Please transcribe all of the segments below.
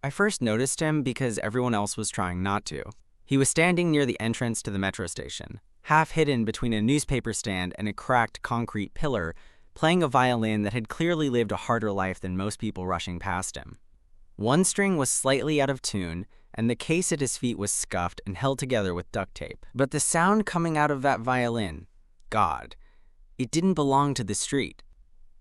I first noticed him because everyone else was trying not to. He was standing near the entrance to the metro station, half hidden between a newspaper stand and a cracked concrete pillar, playing a violin that had clearly lived a harder life than most people rushing past him. One string was slightly out of tune, and the case at his feet was scuffed and held together with duct tape. But the sound coming out of that violin, God, it didn't belong to the street.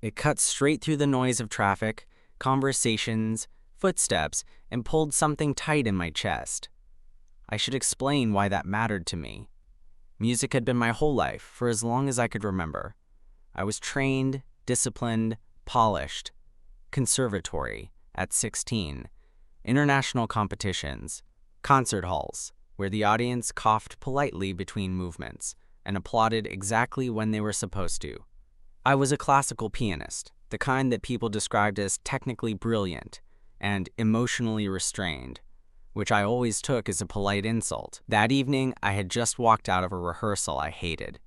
It cut straight through the noise of traffic, conversations, footsteps, and pulled something tight in my chest. I should explain why that mattered to me. Music had been my whole life, for as long as I could remember. I was trained, disciplined, polished. Conservatory, at 16. International competitions. Concert halls, where the audience coughed politely between movements and applauded exactly when they were supposed to. I was a classical pianist, the kind that people described as technically brilliant and emotionally restrained, which I always took as a polite insult. That evening, I had just walked out of a rehearsal I hated.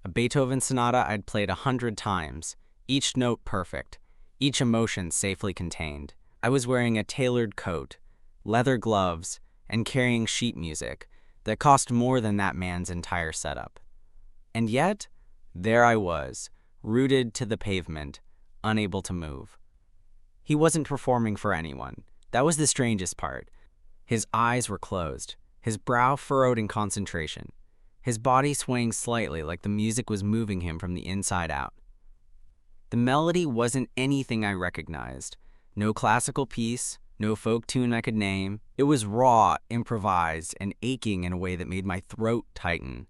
A Beethoven sonata I'd played 100 times, each note perfect, each emotion safely contained. I was wearing a tailored coat, leather gloves, and carrying sheet music that cost more than that man's entire setup. And yet, there I was, rooted to the pavement, unable to move. He wasn't performing for anyone. That was the strangest part. His eyes were closed, his brow furrowed in concentration, his body swaying slightly like the music was moving him from the inside out. The melody wasn't anything I recognized. No classical piece, no folk tune I could name. It was raw, improvised, and aching in a way that made my throat tighten.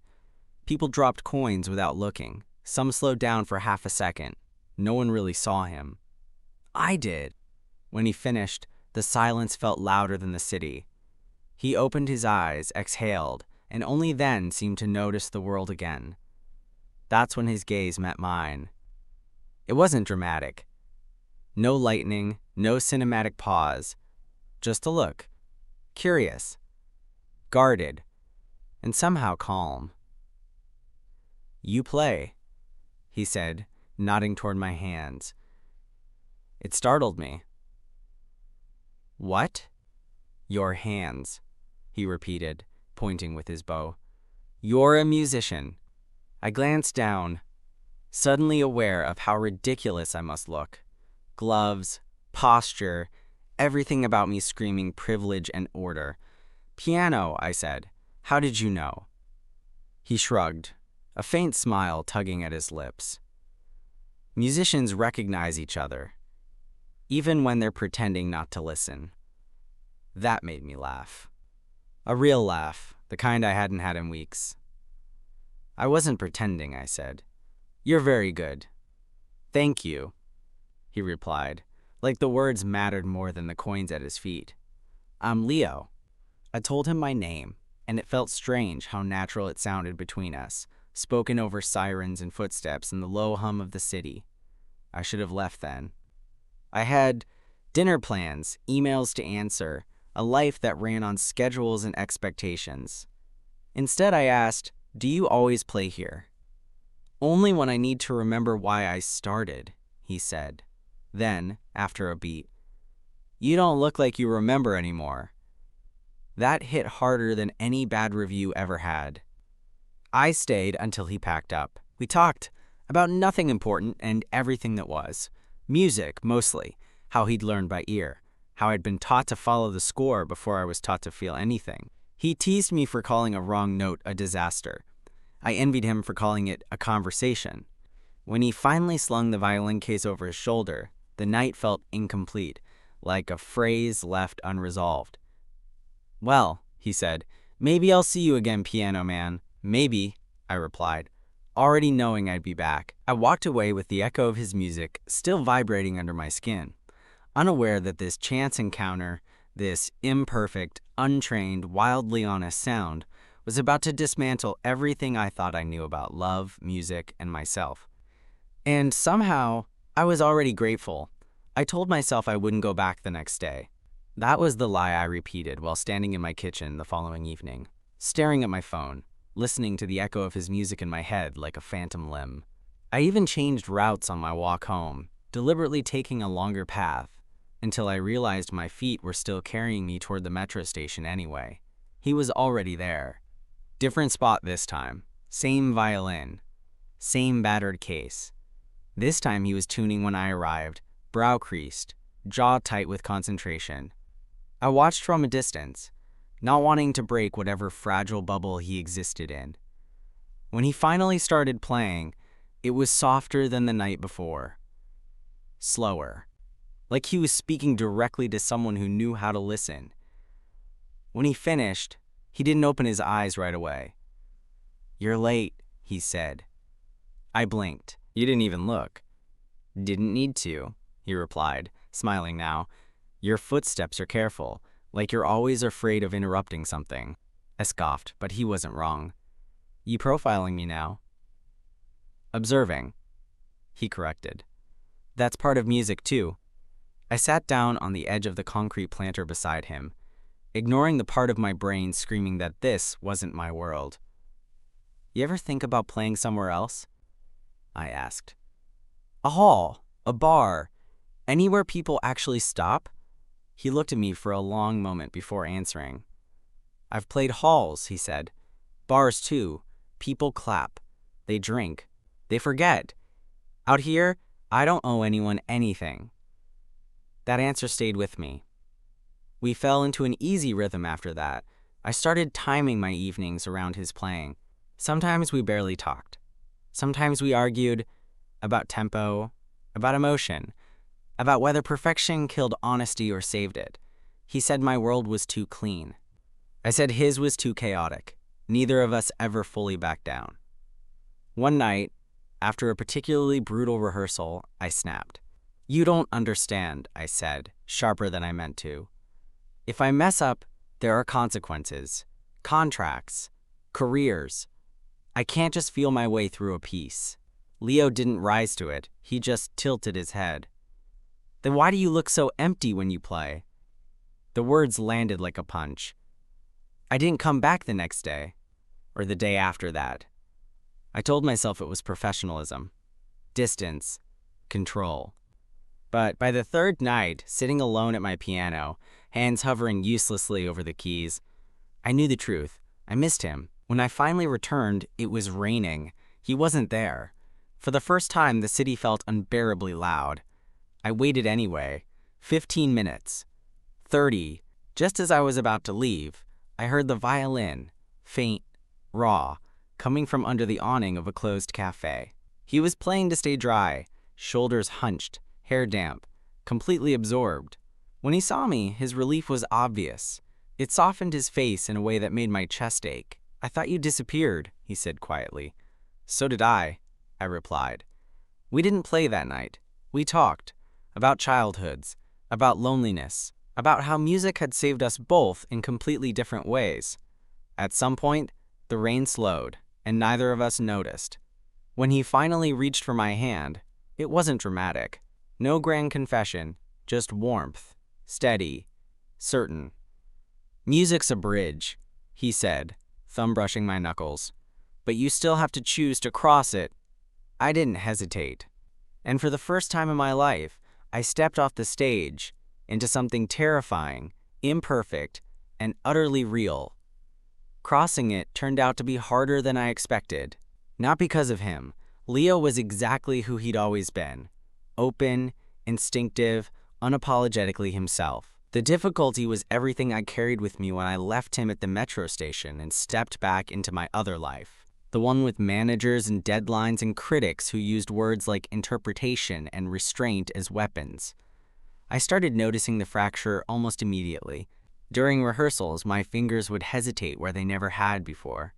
People dropped coins without looking. Some slowed down for half a second. No one really saw him. I did. When he finished, the silence felt louder than the city. He opened his eyes, exhaled, and only then seemed to notice the world again. That's when his gaze met mine. It wasn't dramatic. No lightning, no cinematic pause. Just a look. Curious. Guarded. And somehow calm. "You play," he said, nodding toward my hands. It startled me. "What?" "Your hands," he repeated, pointing with his bow. "You're a musician." I glanced down, suddenly aware of how ridiculous I must look. Gloves, posture, everything about me screaming privilege and order. "Piano," I said. "How did you know?" He shrugged, a faint smile tugging at his lips. Musicians recognize each other, even when they're pretending not to listen. That made me laugh. A real laugh, the kind I hadn't had in weeks. "I wasn't pretending," I said. "You're very good." "Thank you," he replied, like the words mattered more than the coins at his feet. "I'm Leo." I told him my name, and it felt strange how natural it sounded between us, spoken over sirens and footsteps and the low hum of the city. I should have left then. I had dinner plans, emails to answer, a life that ran on schedules and expectations. Instead, I asked, "Do you always play here?" "Only when I need to remember why I started," he said. Then, after a beat, "You don't look like you remember anymore." That hit harder than any bad review ever had. I stayed until he packed up. We talked about nothing important and everything that was. Music, mostly, how he'd learned by ear, how I'd been taught to follow the score before I was taught to feel anything. He teased me for calling a wrong note a disaster. I envied him for calling it a conversation. When he finally slung the violin case over his shoulder, the night felt incomplete, like a phrase left unresolved. "Well," he said, "maybe I'll see you again, piano man." "Maybe," I replied, already knowing I'd be back. I walked away with the echo of his music still vibrating under my skin, unaware that this chance encounter, this imperfect, untrained, wildly honest sound, was about to dismantle everything I thought I knew about love, music, and myself. And somehow, I was already grateful. I told myself I wouldn't go back the next day. That was the lie I repeated while standing in my kitchen the following evening, staring at my phone, listening to the echo of his music in my head like a phantom limb. I even changed routes on my walk home, deliberately taking a longer path, until I realized my feet were still carrying me toward the metro station anyway. He was already there. Different spot this time. Same violin. Same battered case. This time he was tuning when I arrived, brow creased, jaw tight with concentration. I watched from a distance, not wanting to break whatever fragile bubble he existed in. When he finally started playing, it was softer than the night before. Slower. Like he was speaking directly to someone who knew how to listen. When he finished, he didn't open his eyes right away. "You're late," he said. I blinked. "You didn't even look." "Didn't need to," he replied, smiling now. "Your footsteps are careful, like you're always afraid of interrupting something." I scoffed, but he wasn't wrong. "You profiling me now?" "Observing," he corrected. "That's part of music too." I sat down on the edge of the concrete planter beside him, ignoring the part of my brain screaming that this wasn't my world. "You ever think about playing somewhere else?" I asked. "A hall, a bar, anywhere people actually stop?" He looked at me for a long moment before answering. "I've played halls," he said. "Bars too. People clap. They drink. They forget. Out here, I don't owe anyone anything." That answer stayed with me. We fell into an easy rhythm after that. I started timing my evenings around his playing. Sometimes we barely talked. Sometimes we argued about tempo, about emotion, about whether perfection killed honesty or saved it. He said my world was too clean. I said his was too chaotic. Neither of us ever fully backed down. One night, after a particularly brutal rehearsal, I snapped. "You don't understand," I said, sharper than I meant to. "If I mess up, there are consequences, contracts, careers. I can't just feel my way through a piece." Leo didn't rise to it. He just tilted his head. "Then why do you look so empty when you play?" The words landed like a punch. I didn't come back the next day, or the day after that. I told myself it was professionalism, distance, control. But by the third night, sitting alone at my piano, hands hovering uselessly over the keys, I knew the truth. I missed him. When I finally returned, it was raining. He wasn't there. For the first time, the city felt unbearably loud. I waited anyway. 15 minutes. 30. Just as I was about to leave, I heard the violin, faint, raw, coming from under the awning of a closed cafe. He was playing to stay dry, shoulders hunched, hair damp, completely absorbed. When he saw me, his relief was obvious. It softened his face in a way that made my chest ache. "I thought you disappeared," he said quietly. "So did I replied. We didn't play that night. We talked about childhoods, about loneliness, about how music had saved us both in completely different ways. At some point, the rain slowed, and neither of us noticed. When he finally reached for my hand, it wasn't dramatic. No grand confession, just warmth, steady, certain. "Music's a bridge," he said, thumb brushing my knuckles. "But you still have to choose to cross it." I didn't hesitate. And for the first time in my life, I stepped off the stage into something terrifying, imperfect, and utterly real. Crossing it turned out to be harder than I expected. Not because of him. Leo was exactly who he'd always been. Open, instinctive, unapologetically himself. The difficulty was everything I carried with me when I left him at the metro station and stepped back into my other life. The one with managers and deadlines and critics who used words like interpretation and restraint as weapons. I started noticing the fracture almost immediately. During rehearsals, my fingers would hesitate where they never had before.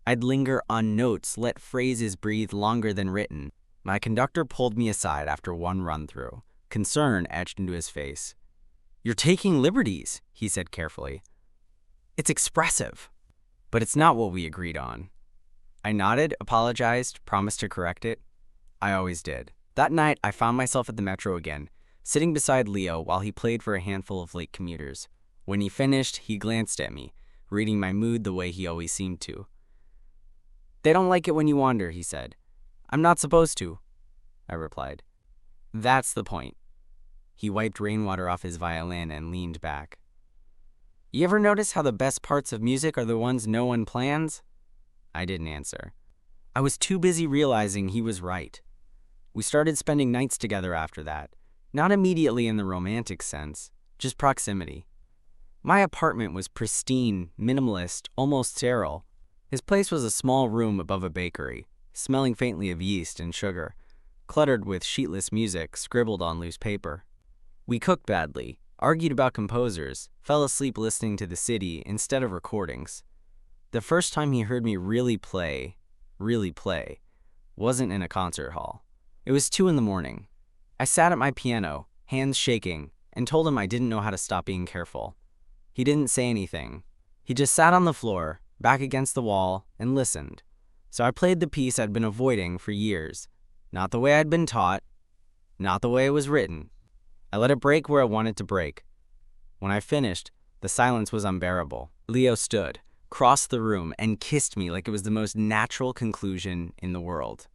I'd linger on notes, let phrases breathe longer than written. My conductor pulled me aside after one run-through. Concern etched into his face. "You're taking liberties," he said carefully. "It's expressive." "But it's not what we agreed on." I nodded, apologized, promised to correct it. I always did. That night, I found myself at the metro again, sitting beside Leo while he played for a handful of late commuters. When he finished, he glanced at me, reading my mood the way he always seemed to. "They don't like it when you wander," he said. "I'm not supposed to," I replied. "That's the point." He wiped rainwater off his violin and leaned back. You ever notice how the best parts of music are the ones no one plans? I didn't answer. I was too busy realizing he was right. We started spending nights together after that, not immediately in the romantic sense, just proximity. My apartment was pristine, minimalist, almost sterile. His place was a small room above a bakery, smelling faintly of yeast and sugar, cluttered with sheetless music scribbled on loose paper. We cooked badly, argued about composers, fell asleep listening to the city instead of recordings. The first time he heard me really play, wasn't in a concert hall. It was 2 a.m. I sat at my piano, hands shaking, and told him I didn't know how to stop being careful. He didn't say anything. He just sat on the floor, back against the wall, and listened. So I played the piece I'd been avoiding for years. Not the way I'd been taught, not the way it was written. I let it break where I wanted to break. When I finished, the silence was unbearable. Leo stood, crossed the room, and kissed me like it was the most natural conclusion in the world.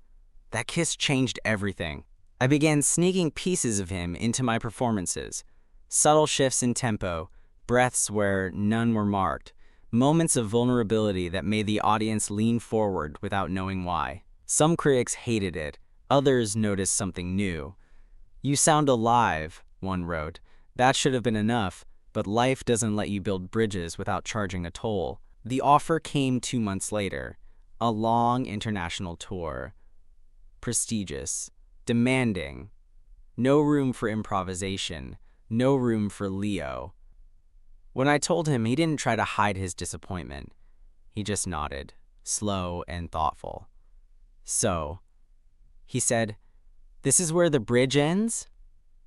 That kiss changed everything. I began sneaking pieces of him into my performances. Subtle shifts in tempo, breaths where none were marked, moments of vulnerability that made the audience lean forward without knowing why. Some critics hated it, others noticed something new. You sound alive, one wrote. That should have been enough, but life doesn't let you build bridges without charging a toll. The offer came 2 months later, a long international tour. Prestigious, demanding, no room for improvisation, no room for Leo. When I told him, he didn't try to hide his disappointment. He just nodded, slow and thoughtful. So, he said, "This is where the bridge ends?"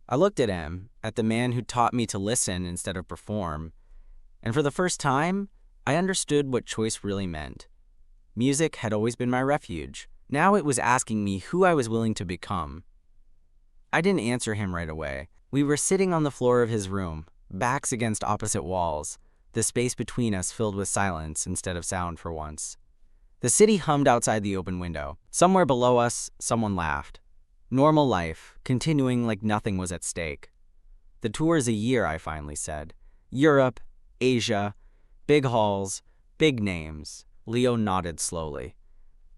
I looked at him, at the man who taught me to listen instead of perform, and for the first time, I understood what choice really meant. Music had always been my refuge. Now it was asking me who I was willing to become. I didn't answer him right away. We were sitting on the floor of his room, backs against opposite walls, the space between us filled with silence instead of sound for once. The city hummed outside the open window. Somewhere below us, someone laughed. Normal life, continuing like nothing was at stake. The tour's a year, I finally said. Europe, Asia, big halls, big names. Leo nodded slowly.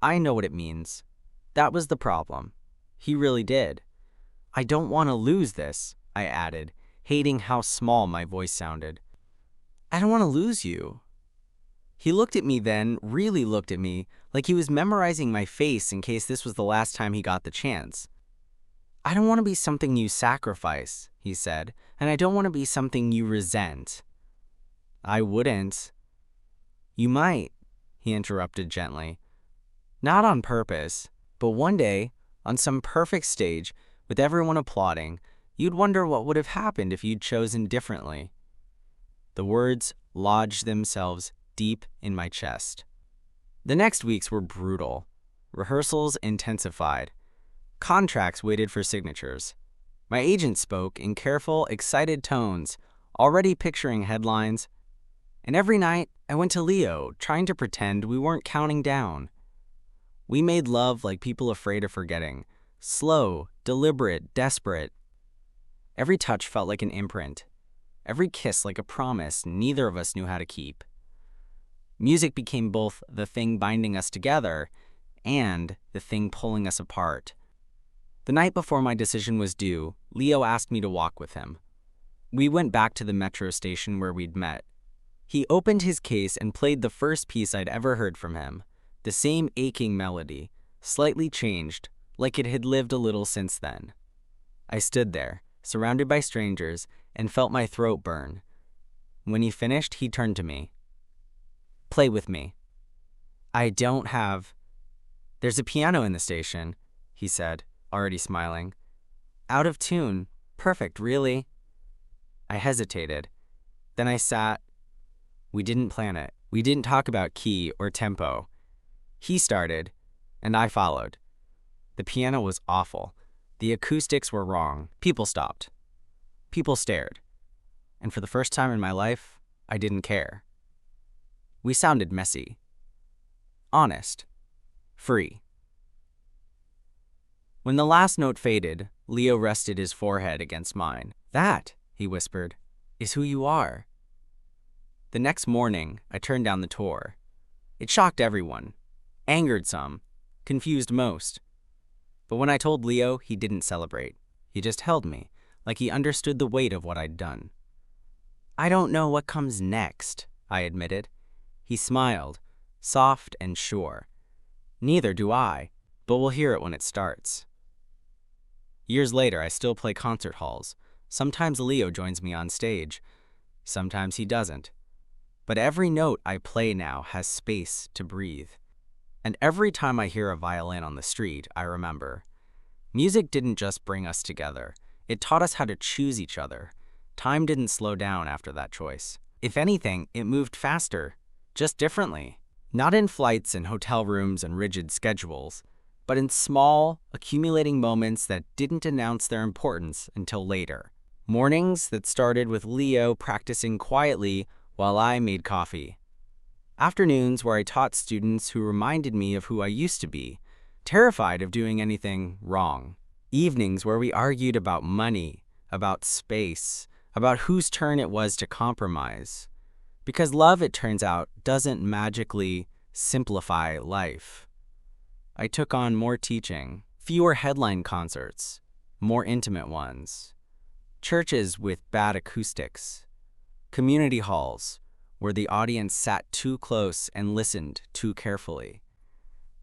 I know what it means. That was the problem. He really did. I don't want to lose this, I added, hating how small my voice sounded. I don't want to lose you. He looked at me then, really looked at me, like he was memorizing my face in case this was the last time he got the chance. I don't want to be something you sacrifice, he said, and I don't want to be something you resent. I wouldn't. You might, he interrupted gently. Not on purpose, but one day, on some perfect stage, with everyone applauding, you'd wonder what would have happened if you'd chosen differently. The words lodged themselves deep in my chest. The next weeks were brutal. Rehearsals intensified. Contracts waited for signatures. My agent spoke in careful, excited tones, already picturing headlines. And every night, I went to Leo, trying to pretend we weren't counting down. We made love like people afraid of forgetting. Slow, deliberate, desperate. Every touch felt like an imprint. Every kiss like a promise neither of us knew how to keep. Music became both the thing binding us together and the thing pulling us apart. The night before my decision was due, Leo asked me to walk with him. We went back to the metro station where we'd met. He opened his case and played the first piece I'd ever heard from him. The same aching melody, slightly changed, like it had lived a little since then. I stood there, surrounded by strangers, and felt my throat burn. When he finished, he turned to me. "Play with me." "I don't have—" "There's a piano in the station," he said, already smiling. "Out of tune. Perfect, really." I hesitated. Then I sat. We didn't plan it. We didn't talk about key or tempo. He started, and I followed. The piano was awful. The acoustics were wrong. People stopped. People stared. And for the first time in my life, I didn't care. We sounded messy. Honest. Free. When the last note faded, Leo rested his forehead against mine. "That," he whispered, "is who you are." The next morning, I turned down the tour. It shocked everyone, angered some, confused most. But when I told Leo, he didn't celebrate. He just held me, like he understood the weight of what I'd done. "I don't know what comes next," I admitted. He smiled, soft and sure. "Neither do I, but we'll hear it when it starts." Years later, I still play concert halls. Sometimes Leo joins me on stage. Sometimes he doesn't. But every note I play now has space to breathe. And every time I hear a violin on the street, I remember. Music didn't just bring us together. It taught us how to choose each other. Time didn't slow down after that choice. If anything, it moved faster, just differently. Not in flights and hotel rooms and rigid schedules, but in small, accumulating moments that didn't announce their importance until later. Mornings that started with Leo practicing quietly while I made coffee. Afternoons where I taught students who reminded me of who I used to be, terrified of doing anything wrong. Evenings where we argued about money, about space, about whose turn it was to compromise. Because love, it turns out, doesn't magically simplify life. I took on more teaching, fewer headline concerts, more intimate ones. Churches with bad acoustics. Community halls, where the audience sat too close and listened too carefully.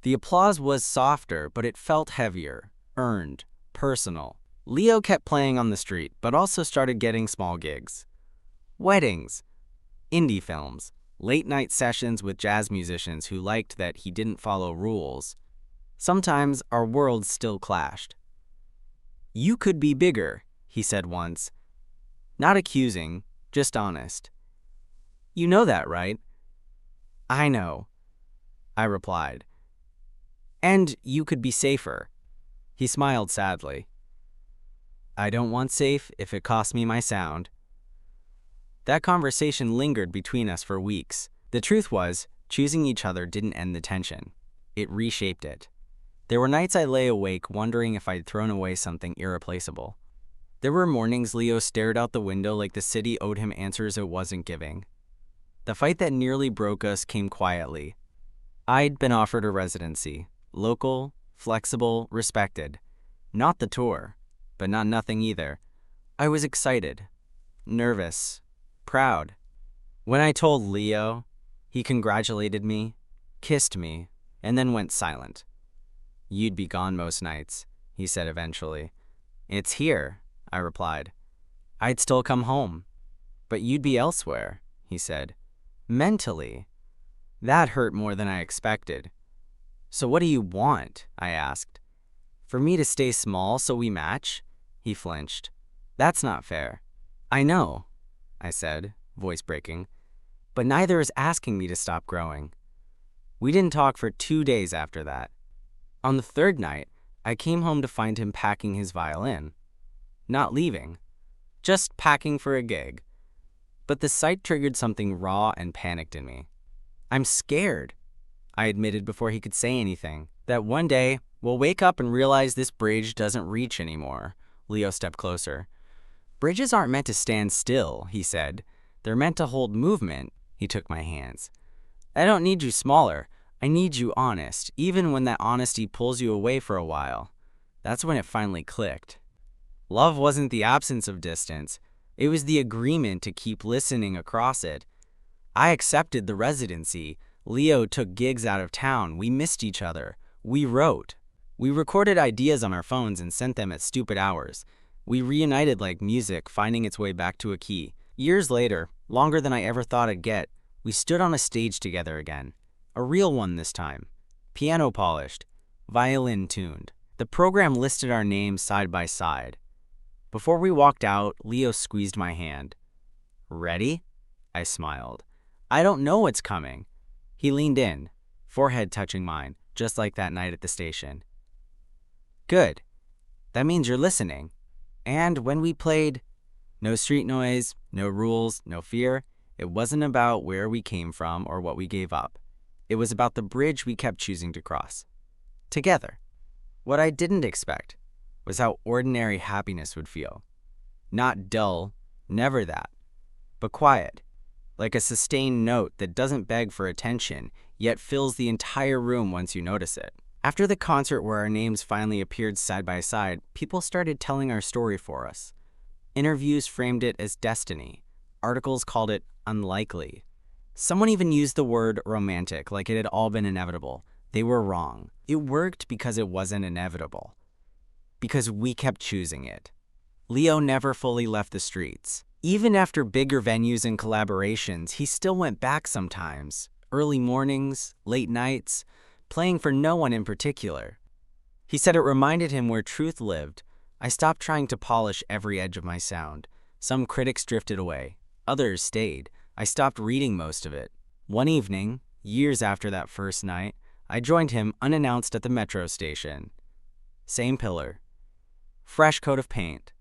The applause was softer, but it felt heavier, earned, personal. Leo kept playing on the street, but also started getting small gigs. Weddings, indie films, late-night sessions with jazz musicians who liked that he didn't follow rules. Sometimes our worlds still clashed. "You could be bigger," he said once. Not accusing, just honest. "You know that, right?" "I know," I replied. "And you could be safer." He smiled sadly. "I don't want safe if it costs me my sound." That conversation lingered between us for weeks. The truth was, choosing each other didn't end the tension. It reshaped it. There were nights I lay awake wondering if I'd thrown away something irreplaceable. There were mornings Leo stared out the window like the city owed him answers it wasn't giving. The fight that nearly broke us came quietly. I'd been offered a residency, local, flexible, respected. Not the tour, but not nothing either. I was excited, nervous, proud. When I told Leo, he congratulated me, kissed me, and then went silent. "You'd be gone most nights," he said eventually. "It's here," I replied. "I'd still come home." "But you'd be elsewhere," he said. "Mentally." That hurt more than I expected. "So what do you want?" I asked. "For me to stay small so we match?" He flinched. "That's not fair." "I know," I said, voice breaking, "but neither is asking me to stop growing." We didn't talk for 2 days after that. On the third night, I came home to find him packing his violin. Not leaving, just packing for a gig. But the sight triggered something raw and panicked in me. "I'm scared," I admitted before he could say anything. "That one day, we'll wake up and realize this bridge doesn't reach anymore." Leo stepped closer. "Bridges aren't meant to stand still," he said. "They're meant to hold movement." He took my hands. "I don't need you smaller. I need you honest, even when that honesty pulls you away for a while." That's when it finally clicked. Love wasn't the absence of distance. It was the agreement to keep listening across it. I accepted the residency. Leo took gigs out of town. We missed each other. We wrote. We recorded ideas on our phones and sent them at stupid hours. We reunited like music finding its way back to a key. Years later, longer than I ever thought I'd get, we stood on a stage together again. A real one this time. Piano polished, violin tuned. The program listed our names side by side. Before we walked out, Leo squeezed my hand. "Ready?" I smiled. "I don't know what's coming." He leaned in, forehead touching mine, just like that night at the station. "Good. That means you're listening." And when we played, no street noise, no rules, no fear. It wasn't about where we came from or what we gave up. It was about the bridge we kept choosing to cross. Together. What I didn't expect was how ordinary happiness would feel. Not dull, never that, but quiet, like a sustained note that doesn't beg for attention, yet fills the entire room once you notice it. After the concert where our names finally appeared side by side, people started telling our story for us. Interviews framed it as destiny. Articles called it unlikely. Someone even used the word romantic, like it had all been inevitable. They were wrong. It worked because it wasn't inevitable. Because we kept choosing it. Leo never fully left the streets. Even after bigger venues and collaborations, he still went back sometimes. Early mornings, late nights, playing for no one in particular. He said it reminded him where truth lived. I stopped trying to polish every edge of my sound. Some critics drifted away. Others stayed. I stopped reading most of it. One evening, years after that first night, I joined him unannounced at the metro station. Same pillar. Fresh coat of paint.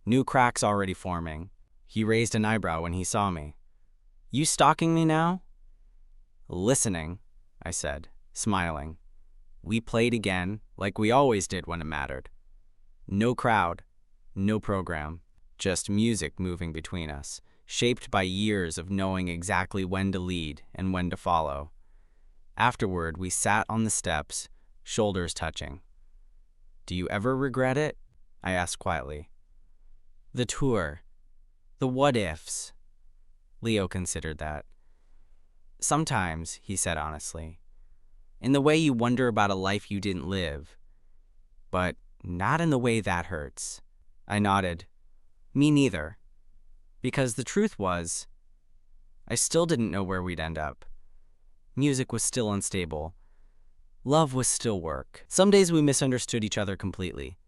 New cracks already forming. He raised an eyebrow when he saw me. You stalking me now? Listening, I said, smiling. We played again, like we always did when it mattered. No crowd, no program, just music moving between us, shaped by years of knowing exactly when to lead and when to follow. Afterward, we sat on the steps, shoulders touching. Do you ever regret it? I asked quietly. The tour. The what-ifs. Leo considered that. Sometimes, he said honestly. In the way you wonder about a life you didn't live. But not in the way that hurts. I nodded. Me neither. Because the truth was, I still didn't know where we'd end up. Music was still unstable. Love was still work. Some days we misunderstood each other completely.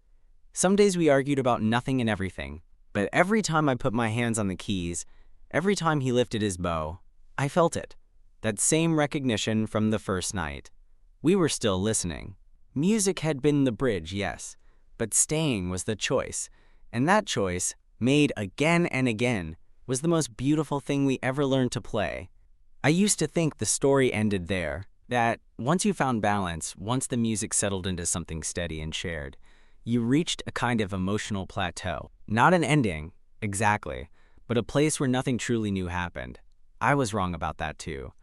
Some days we argued about nothing and everything. But every time I put my hands on the keys, every time he lifted his bow, I felt it. That same recognition from the first night. We were still listening. Music had been the bridge, yes, but staying was the choice. And that choice, made again and again, was the most beautiful thing we ever learned to play. I used to think the story ended there, that once you found balance, once the music settled into something steady and shared, you reached a kind of emotional plateau. Not an ending, exactly, but a place where nothing truly new happened. I was wrong about that too.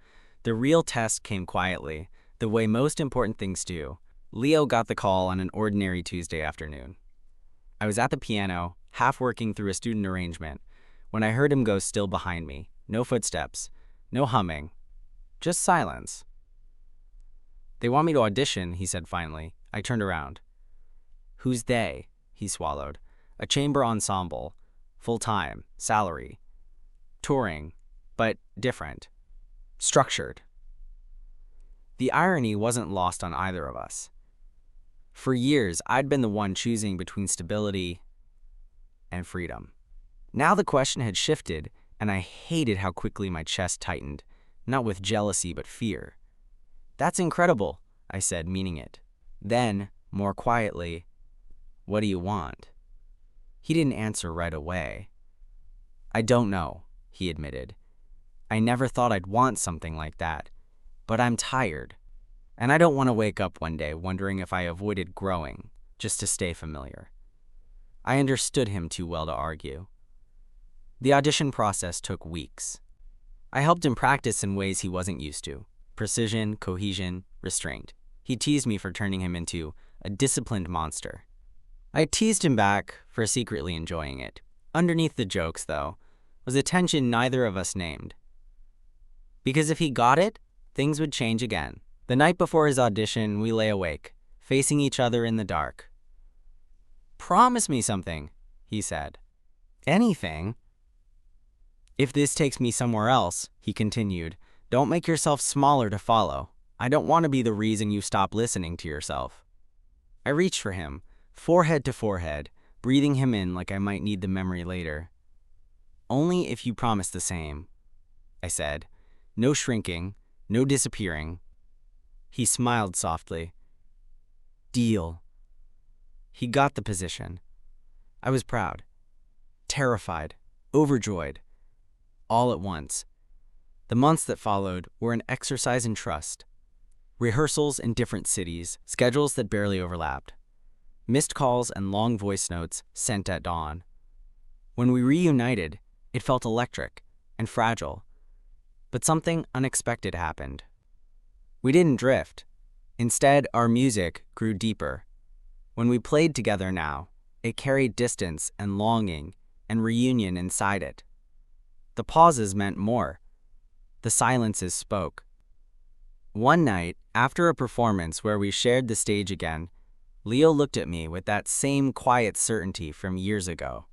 The real test came quietly, the way most important things do. Leo got the call on an ordinary Tuesday afternoon. I was at the piano, half working through a student arrangement, when I heard him go still behind me. No footsteps, no humming, just silence. They want me to audition, he said finally. I turned around. Who's they? He swallowed. A chamber ensemble, full-time, salary, touring, but different, structured. The irony wasn't lost on either of us. For years, I'd been the one choosing between stability and freedom. Now the question had shifted, and I hated how quickly my chest tightened, not with jealousy but fear. That's incredible, I said, meaning it. Then, more quietly, what do you want? He didn't answer right away. I don't know, he admitted. I never thought I'd want something like that, but I'm tired. And I don't want to wake up one day wondering if I avoided growing just to stay familiar. I understood him too well to argue. The audition process took weeks. I helped him practice in ways he wasn't used to. Precision, cohesion, restraint. He teased me for turning him into a disciplined monster. I teased him back for secretly enjoying it. Underneath the jokes, though, was a tension neither of us named. Because if he got it, things would change again. The night before his audition, we lay awake, facing each other in the dark. Promise me something, he said. Anything? If this takes me somewhere else, he continued, don't make yourself smaller to follow. I don't want to be the reason you stop listening to yourself. I reached for him, forehead to forehead, breathing him in like I might need the memory later. Only if you promise the same, I said. No shrinking, no disappearing. He smiled softly. Deal. He got the position. I was proud, terrified, overjoyed, all at once. The months that followed were an exercise in trust. Rehearsals in different cities, schedules that barely overlapped. Missed calls and long voice notes sent at dawn. When we reunited, it felt electric and fragile. But something unexpected happened. We didn't drift. Instead, our music grew deeper. When we played together now, it carried distance and longing and reunion inside it. The pauses meant more. The silences spoke. One night, after a performance where we shared the stage again, Leo looked at me with that same quiet certainty from years ago.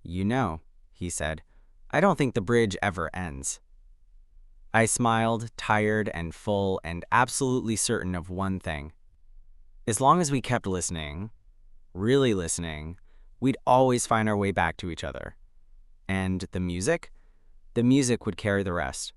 "You know," he said, "I don't think the bridge ever ends." I smiled, tired and full and absolutely certain of one thing. As long as we kept listening, really listening, we'd always find our way back to each other. And the music? The music would carry the rest.